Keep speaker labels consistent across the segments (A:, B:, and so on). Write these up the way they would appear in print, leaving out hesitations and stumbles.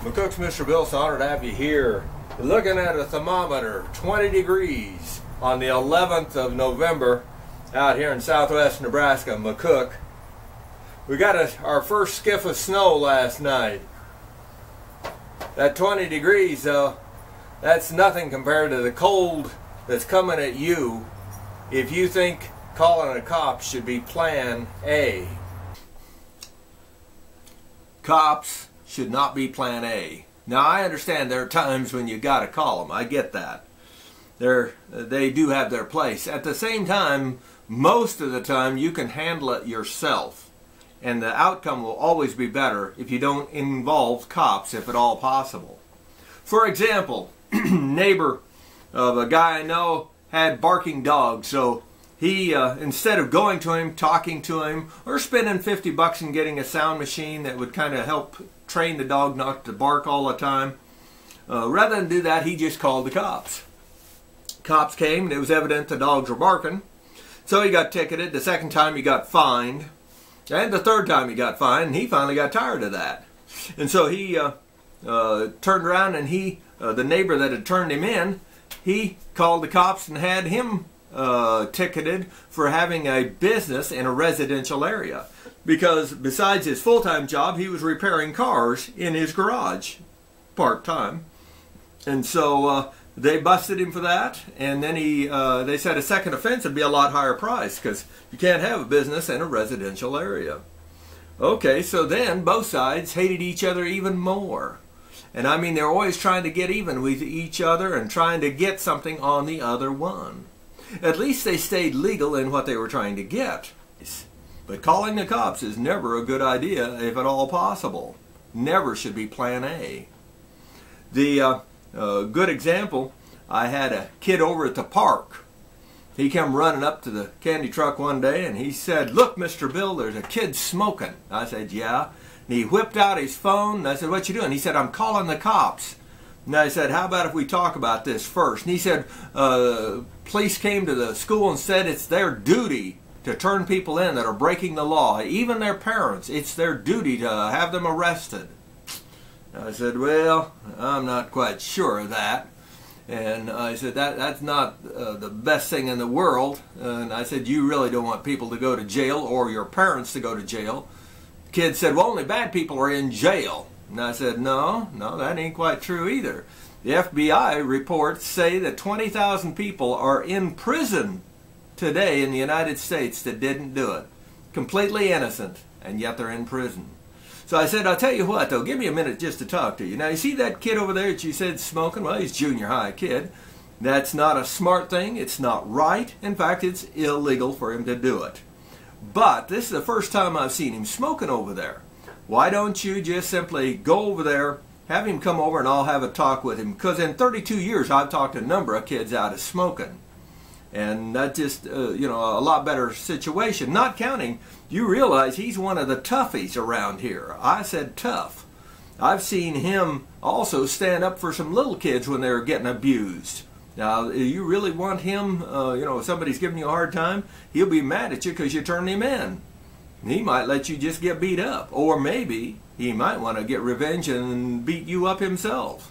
A: McCook's Mr. Bill, so honored to have you here. We're looking at a thermometer, 20 degrees on the 11th of November out here in southwest Nebraska, McCook. We got our first skiff of snow last night. That 20 degrees though, that's nothing compared to the cold that's coming at you if you think calling the cops should be plan A. Cops should not be plan A. Now I understand there are times when you gotta call them. I get that. They do have their place. At the same time, most of the time you can handle it yourself. And the outcome will always be better if you don't involve cops, if at all possible. For example, neighbor of a guy I know had barking dogs, so he, instead of going to him, talking to him, or spending $50 and getting a sound machine that would kind of help train the dog not to bark all the time, rather than do that, he just called the cops. Cops came, and it was evident the dogs were barking, so he got ticketed. The second time he got fined, and the third time he got fined, and he finally got tired of that. And so he turned around, and the neighbor that had turned him in, he called the cops and had him ticketed for having a business in a residential area, because besides his full-time job he was repairing cars in his garage part-time. And so they busted him for that, and then they said a second offense would be a lot higher price because you can't have a business in a residential area. Okay, so then both sides hated each other even more. And I mean, they're always trying to get even with each other and trying to get something on the other one. At least they stayed legal in what they were trying to get. But calling the cops is never a good idea, if at all possible. Never should be plan A. The good example, I had a kid over at the park. He came running up to the candy truck one day and he said, "Look, Mr. Bill, there's a kid smoking." I said, "Yeah." And he whipped out his phone and I said, "What you doing?" He said, "I'm calling the cops." And I said, "How about if we talk about this first?" And he said, police came to the school and said it's their duty to turn people in that are breaking the law, even their parents. It's their duty to have them arrested. I said, "Well, I'm not quite sure of that." And I said, that's not the best thing in the world. And I said, "You really don't want people to go to jail or your parents to go to jail." The kid said, "Well, only bad people are in jail." And I said, no, that ain't quite true either. The FBI reports say that 20,000 people are in prison today in the United States that didn't do it. Completely innocent, and yet they're in prison. So I said, "I'll tell you what though, give me a minute just to talk to you. Now you see that kid over there that you said smoking? Well, he's a junior high kid. That's not a smart thing. It's not right. In fact, it's illegal for him to do it. But this is the first time I've seen him smoking over there. Why don't you just simply go over there, have him come over, and I'll have a talk with him? Because in 32 years I've talked a number of kids out of smoking. And that's just, you know, a lot better situation. Not counting, you realize he's one of the toughies around here. I said tough. I've seen him also stand up for some little kids when they're getting abused. Now, you really want him, you know, if somebody's giving you a hard time, he'll be mad at you because you turned him in. He might let you just get beat up. Or maybe he might want to get revenge and beat you up himself.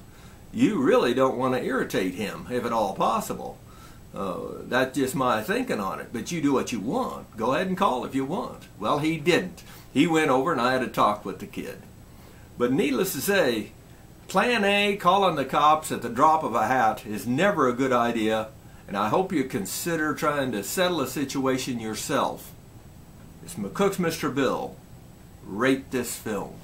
A: You really don't want to irritate him, if at all possible. That's just my thinking on it. But you do what you want. Go ahead and call if you want. Well, he didn't. He went over and I had a talk with the kid. But needless to say, plan A, calling the cops at the drop of a hat, is never a good idea. And I hope you consider trying to settle a situation yourself. It's McCook's Mr. Bill. Rate this film.